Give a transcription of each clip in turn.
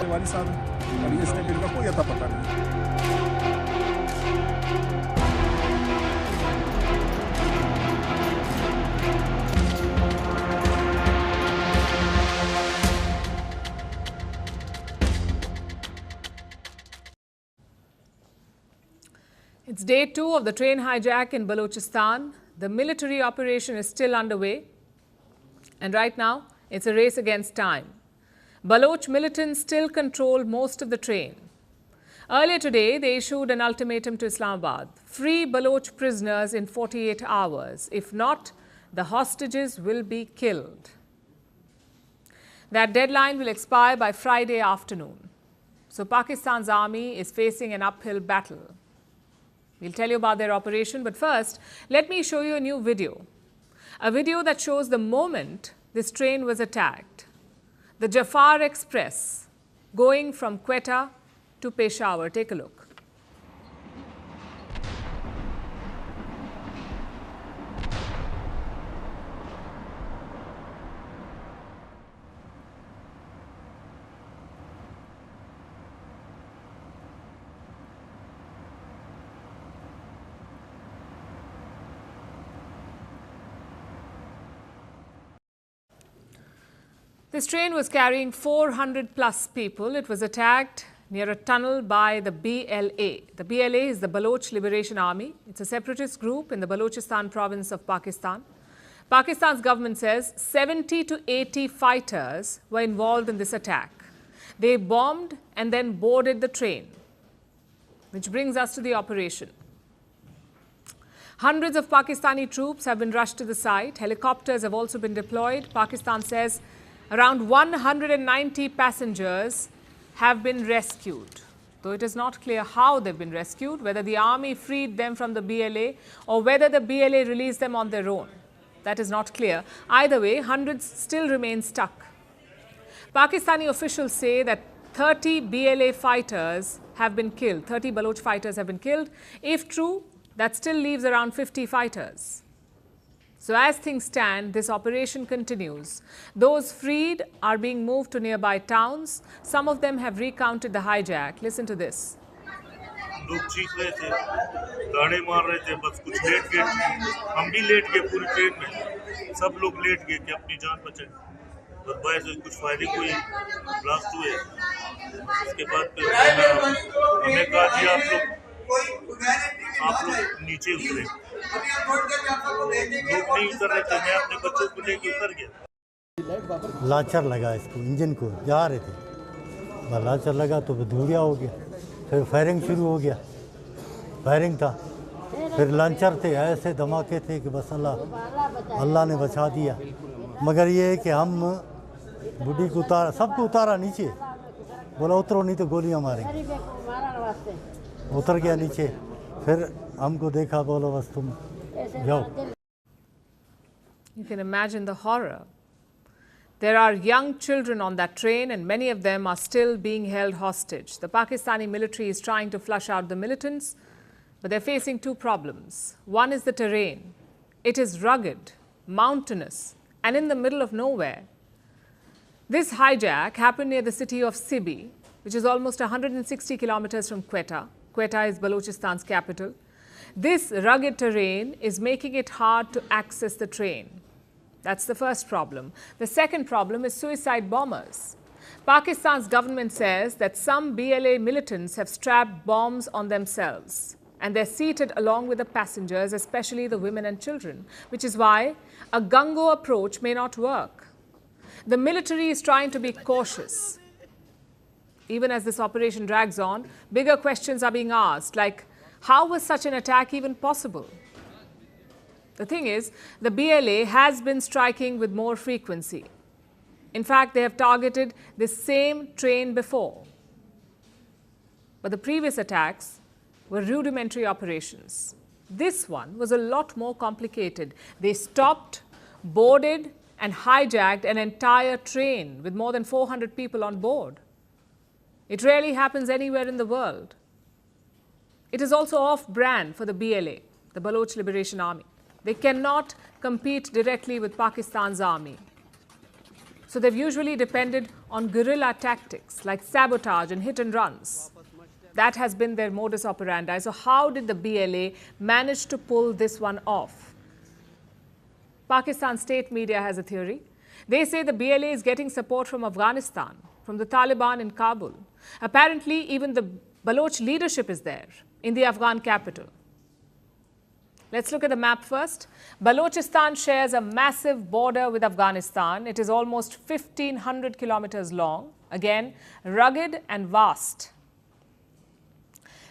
वाली साहब और ये स्टेटमेंट का कोई अता पता नहीं। It's day 2 of the train hijack in Balochistan. The military operation is still underway. And right now, it's a race against time. Baloch militants still control most of the train. Earlier today, they issued an ultimatum to Islamabad. Free Baloch prisoners in 48 hours. If not, the hostages will be killed. That deadline will expire by Friday afternoon. So Pakistan's army is facing an uphill battle. We'll tell you about their operation, but first, let me show you a new video. A video that shows the moment this train was attacked. The Jafar Express going from Quetta to Peshawar. Take a look. This train was carrying 400 plus people. It was attacked near a tunnel by the BLA. The BLA is the Baloch Liberation Army. It's a separatist group in the Balochistan province of Pakistan. Pakistan's government says 70 to 80 fighters were involved in this attack. They bombed and then boarded the train, which brings us to the operation. Hundreds of Pakistani troops have been rushed to the site. Helicopters have also been deployed. Pakistan says around 190 passengers have been rescued, though it is not clear how they've been rescued, whether the army freed them from the BLA or whether the BLA released them on their own. That is not clear. Either way, hundreds still remain stuck. Pakistani officials say that 30 BLA fighters have been killed. 30 Baloch fighters have been killed. If true, that still leaves around 50 fighters. So as things stand, this operation continues. Those freed are being moved to nearby towns. Some of them have recounted the hijack. Listen to this. लोग चीख रहे थे, गाने मार रहे थे, बस कुछ लेट गए, हम भी लेट गए पूरी ट्रेन में, सब लोग लेट गए कि अपनी जान बचाएं। और बाहर से कुछ फायरिंग हुई, ब्लास्ट हुए, उसके बाद फिर हमने कहा जी आप लोग नीचे उतरे, लोग नहीं उतर रहे थे, मैं अपने बच्चों को लेके उतर गया। लाचर लगा इसको, इंजन को जा रहे थे, लाचर लगा तो धुआं हो गया, फिर फायरिंग शुरू हो गया, फायरिंग था, फिर लॉन्चर थे, ऐसे धमाके थे कि बस अल्लाह ने बचा दिया। मगर ये है कि हम बुढ़ी को उतारा, सबको उतारा नीचे, बोला उतरो नहीं तो गोलियां मारेंगे, उतर गया नीचे, फिर हमको देखा, बोला बस तुम जाओ। You can imagine the horror. There are young children on that train and many of them are still being held hostage. The Pakistani military is trying to flush out the militants, but they're facing two problems. One is the terrain. It is rugged, mountainous, and in the middle of nowhere. This hijack happened near the city of Sibi, which is almost 160 kilometers from Quetta. Quetta is Balochistan's capital. This rugged terrain is making it hard to access the train. That's the first problem. The second problem is suicide bombers. Pakistan's government says that some BLA militants have strapped bombs on themselves and they're seated along with the passengers, especially the women and children, which is why a gung-ho approach may not work. The military is trying to be cautious. Even as this operation drags on, bigger questions are being asked, like how was such an attack even possible? The thing is, the BLA has been striking with more frequency. In fact, they have targeted this same train before. But the previous attacks were rudimentary operations. This one was a lot more complicated. They stopped, boarded, and hijacked an entire train with more than 400 people on board. It rarely happens anywhere in the world. It is also off-brand for the BLA, the Baloch Liberation Army. They cannot compete directly with Pakistan's army. So they've usually depended on guerrilla tactics like sabotage and hit and runs. That has been their modus operandi. So how did the BLA manage to pull this one off? Pakistan state media has a theory. They say the BLA is getting support from Afghanistan, from the Taliban in Kabul. Apparently, even the Baloch leadership is there in the Afghan capital. Let's look at the map first. Balochistan shares a massive border with Afghanistan. It is almost 1,500 kilometers long. Again, rugged and vast.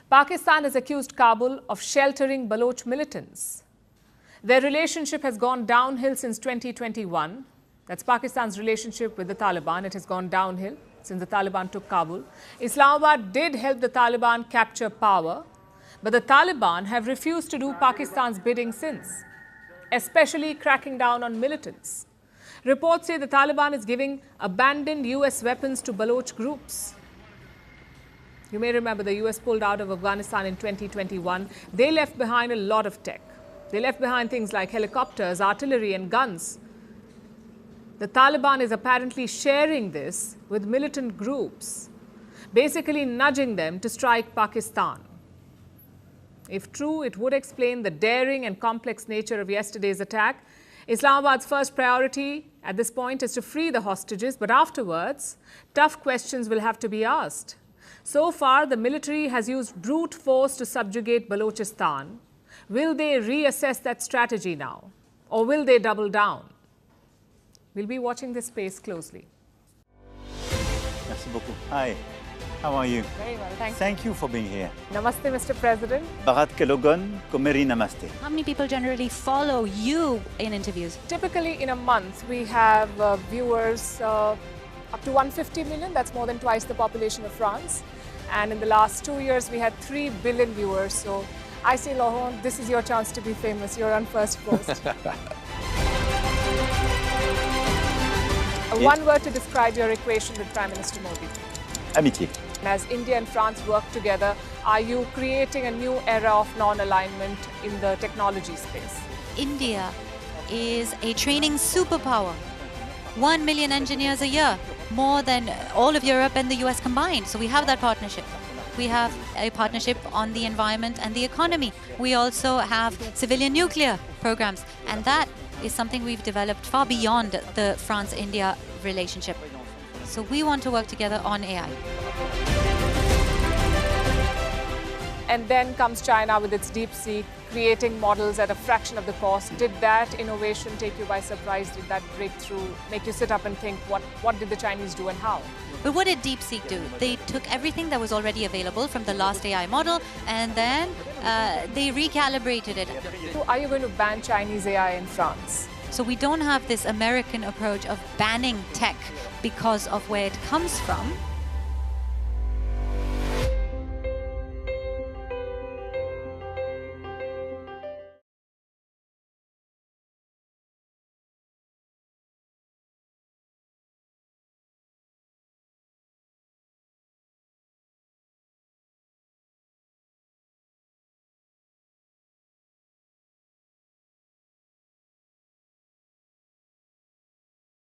Pakistan has accused Kabul of sheltering Baloch militants. Their relationship has gone downhill since 2021. That's Pakistan's relationship with the Taliban. It has gone downhill since the Taliban took Kabul. Islamabad did help the Taliban capture power, but the Taliban have refused to do Pakistan's bidding since, especially cracking down on militants. Reports say the Taliban is giving abandoned US weapons to Baloch groups. You may remember the US pulled out of Afghanistan in 2021. They left behind a lot of tech. They left behind things like helicopters, artillery, and guns. The Taliban is apparently sharing this with militant groups, basically nudging them to strike Pakistan. If true, it would explain the daring and complex nature of yesterday's attack. Islamabad's first priority at this point is to free the hostages, but afterwards, tough questions will have to be asked. So far, the military has used brute force to subjugate Balochistan. Will they reassess that strategy now, or will they double down? We'll be watching this space closely. Merci beaucoup. Hi, how are you? Very well, thank you. Thank you for being here. Namaste, Mr. President. Bharat Kelogan, Komeri Namaste. How many people generally follow you in interviews? Typically, in a month, we have viewers up to 150 million. That's more than twice the population of France. And in the last 2 years, we had 3 billion viewers. So I say, Laurent, this is your chance to be famous. You're on first post. One word to describe your equation with Prime Minister Modi. Amitié. As India and France work together, are you creating a new era of non-alignment in the technology space? India is a training superpower. 1 million engineers a year, more than all of Europe and the US combined. So we have that partnership. We have a partnership on the environment and the economy. We also have civilian nuclear programs, and that is something we've developed far beyond the France-India relationship. So we want to work together on AI. And then comes China with its DeepSeek, creating models at a fraction of the cost. Did that innovation take you by surprise? Did that breakthrough make you sit up and think, what did the Chinese do and how? But what did DeepSeek do? They took everything that was already available from the last AI model, and then they recalibrated it. So are you going to ban Chinese AI in France? So we don't have this American approach of banning tech because of where it comes from.